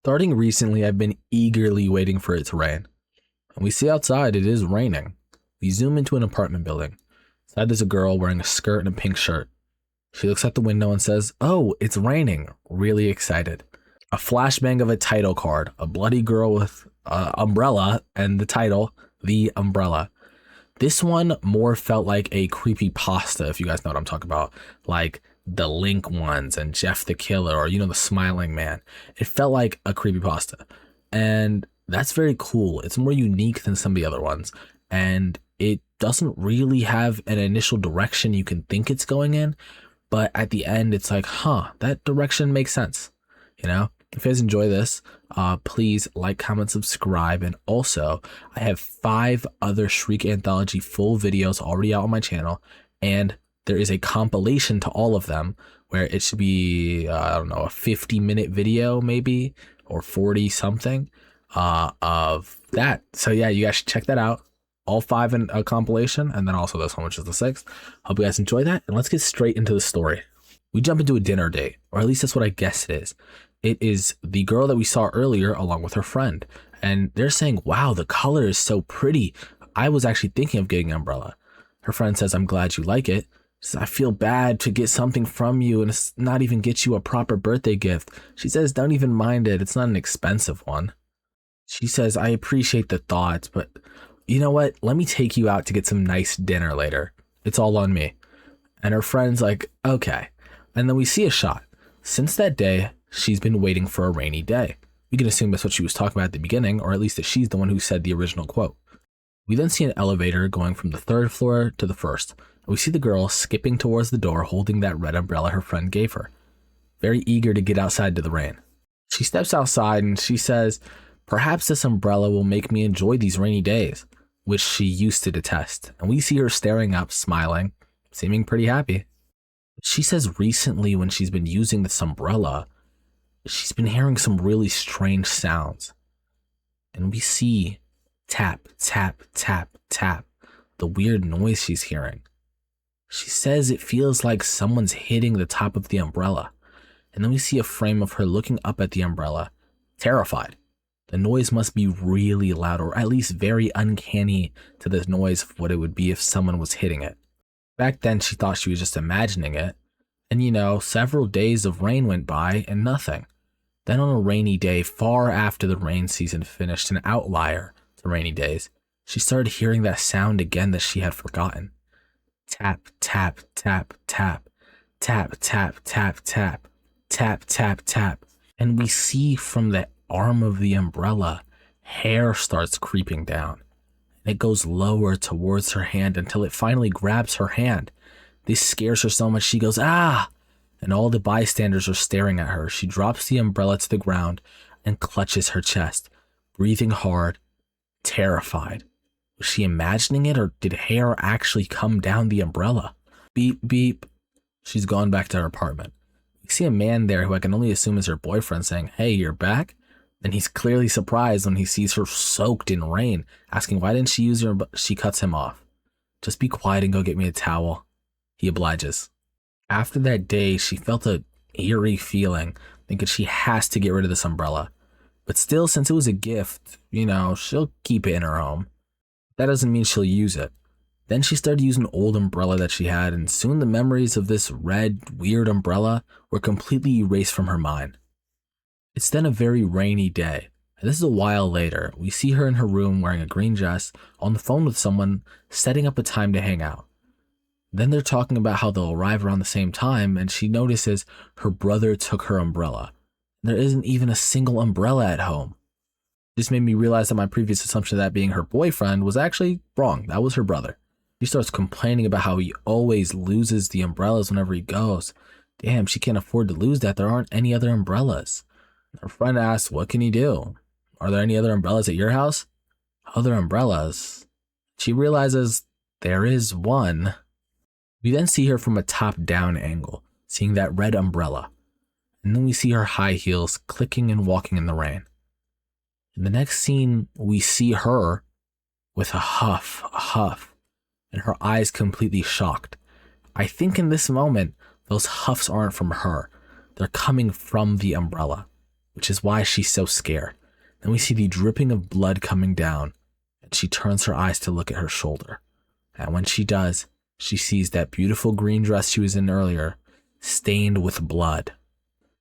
Starting recently, I've been eagerly waiting for it to rain. And we see outside it is raining. We zoom into an apartment building. Inside there's a girl wearing a skirt and a pink shirt. She looks out the window and says, "Oh, it's raining," really excited. A flashbang of a title card, a bloody girl with an umbrella, and the title, The Umbrella. This one more felt like a creepy pasta, if you guys know what I'm talking about. Like the Link ones and Jeff the Killer, or the Smiling Man. It felt like a creepy pasta. And that's very cool. It's more unique than some of the other ones. And it doesn't really have an initial direction you can think it's going in. But at the end, it's like, that direction makes sense. If you guys enjoy this, please like, comment, subscribe. And also, I have 5 other Shriek Anthology full videos already out on my channel. And there is a compilation to all of them where it should be, a 50-minute video maybe, or 40 something of that. So yeah, you guys should check that out. All 5 in a compilation, and then also this one, which is the 6th. Hope you guys enjoy that, and let's get straight into the story. We jump into a dinner date, or at least that's what I guess it is. It is the girl that we saw earlier along with her friend, and they're saying, "Wow, the color is so pretty. I was actually thinking of getting an umbrella." Her friend says, "I'm glad you like it." She says, "I feel bad to get something from you and it's not even get you a proper birthday gift." She says, "Don't even mind it. It's not an expensive one." She says, "I appreciate the thoughts, but you know what? Let me take you out to get some nice dinner later. It's all on me." And her friend's like, "Okay." And then we see a shot. Since that day, she's been waiting for a rainy day. We can assume that's what she was talking about at the beginning, or at least that she's the one who said the original quote. We then see an elevator going from the 3rd floor to the 1st. And we see the girl skipping towards the door holding that red umbrella her friend gave her, very eager to get outside to the rain. She steps outside and she says, "Perhaps this umbrella will make me enjoy these rainy days," which she used to detest. And we see her staring up, smiling, seeming pretty happy. She says recently when she's been using this umbrella, she's been hearing some really strange sounds. And we see tap, tap, tap, tap, the weird noise she's hearing. She says it feels like someone's hitting the top of the umbrella. And then we see a frame of her looking up at the umbrella, terrified. The noise must be really loud, or at least very uncanny to the noise of what it would be if someone was hitting it. Back then, she thought she was just imagining it. And several days of rain went by and nothing. Then on a rainy day, far after the rain season finished, an outlier to rainy days, she started hearing that sound again that she had forgotten. Tap, tap, tap, tap, tap, tap, tap, tap, tap, tap, tap. And we see from the arm of the umbrella, hair starts creeping down. It goes lower towards her hand until it finally grabs her hand. This scares her so much she goes, "Ah!" And all the bystanders are staring at her. She drops the umbrella to the ground and clutches her chest, breathing hard, terrified. Was she imagining it, or did hair actually come down the umbrella? Beep, beep. She's gone back to her apartment. We see a man there who I can only assume is her boyfriend saying, "Hey, you're back?" And he's clearly surprised when he sees her soaked in rain, asking why didn't she use her, but she cuts him off. "Just be quiet and go get me a towel." He obliges. After that day, she felt a eerie feeling, thinking she has to get rid of this umbrella. But still, since it was a gift, she'll keep it in her home. That doesn't mean she'll use it. Then she started using an old umbrella that she had, and soon the memories of this red, weird umbrella were completely erased from her mind. It's then a very rainy day, and this is a while later. We see her in her room wearing a green dress, on the phone with someone, setting up a time to hang out. Then they're talking about how they'll arrive around the same time, and she notices her brother took her umbrella. There isn't even a single umbrella at home. This made me realize that my previous assumption of that being her boyfriend was actually wrong. That was her brother. She starts complaining about how he always loses the umbrellas whenever he goes. Damn, she can't afford to lose that. There aren't any other umbrellas. Her friend asks, "What can he do? Are there any other umbrellas at your house?" Other umbrellas? She realizes there is one. We then see her from a top-down angle, seeing that red umbrella. And then we see her high heels clicking and walking in the rain. In the next scene, we see her with a huff, and her eyes completely shocked. I think in this moment, those huffs aren't from her. They're coming from the umbrella. which is why she's so scared. Then we see the dripping of blood coming down, and she turns her eyes to look at her shoulder. And when she does, she sees that beautiful green dress she was in earlier, stained with blood.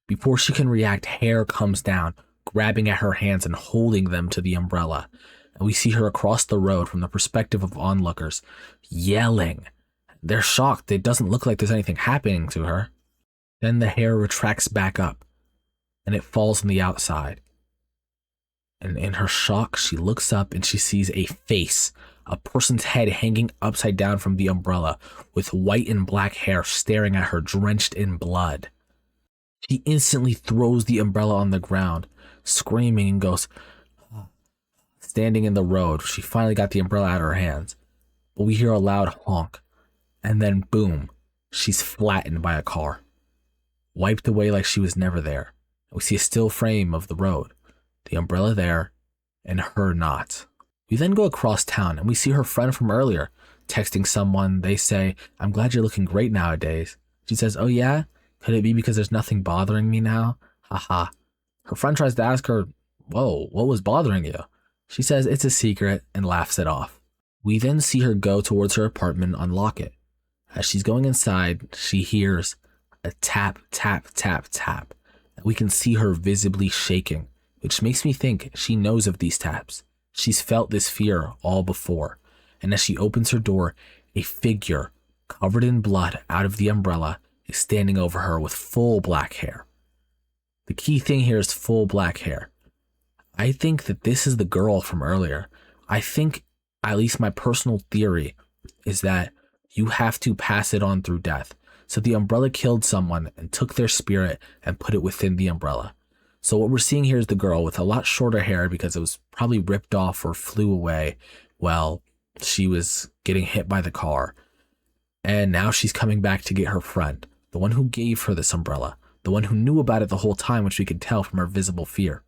Before she can react, hair comes down, grabbing at her hands and holding them to the umbrella. And we see her across the road from the perspective of onlookers, yelling. They're shocked. It doesn't look like there's anything happening to her. Then the hair retracts back up, and it falls on the outside. And in her shock, she looks up and she sees a face, a person's head hanging upside down from the umbrella, with white and black hair staring at her, drenched in blood. She instantly throws the umbrella on the ground, screaming, and goes, standing in the road. She finally got the umbrella out of her hands, but we hear a loud honk, and then boom, she's flattened by a car, wiped away like she was never there. We see a still frame of the road, the umbrella there, and her not. We then go across town and we see her friend from earlier texting someone. They say, "I'm glad you're looking great nowadays." She says, "Oh yeah? Could it be because there's nothing bothering me now?" Haha. Her friend tries to ask her, "Whoa, what was bothering you?" She says it's a secret and laughs it off. We then see her go towards her apartment and unlock it. As she's going inside, she hears a tap, tap, tap, tap. And we can see her visibly shaking, which makes me think she knows of these taps. She's felt this fear all before. And as she opens her door, a figure covered in blood out of the umbrella is standing over her with full black hair. The key thing here is full black hair. I think that this is the girl from earlier. I think, at least my personal theory, is that you have to pass it on through death. So the umbrella killed someone and took their spirit and put it within the umbrella. So what we're seeing here is the girl with a lot shorter hair because it was probably ripped off or flew away while she was getting hit by the car. And now she's coming back to get her friend, the one who gave her this umbrella, the one who knew about it the whole time, which we could tell from her visible fear.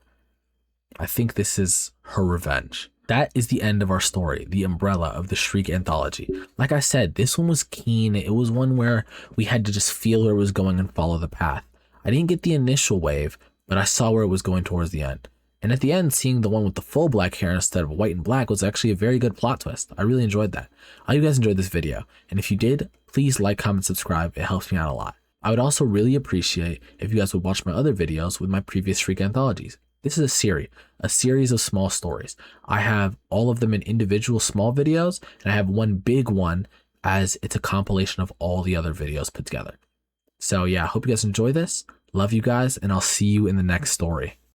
I think this is her revenge. That is the end of our story, The Umbrella of the Shriek Anthology. Like I said, this one was keen. It was one where we had to just feel where it was going and follow the path. I didn't get the initial wave, but I saw where it was going towards the end. And at the end, seeing the one with the full black hair instead of white and black was actually a very good plot twist. I really enjoyed that. I hope you guys enjoyed this video. And if you did, please like, comment, subscribe. It helps me out a lot. I would also really appreciate if you guys would watch my other videos with my previous Shriek Anthologies. This is a series of small stories. I have all of them in individual small videos, and I have one big one as it's a compilation of all the other videos put together. So yeah, I hope you guys enjoy this. Love you guys, and I'll see you in the next story.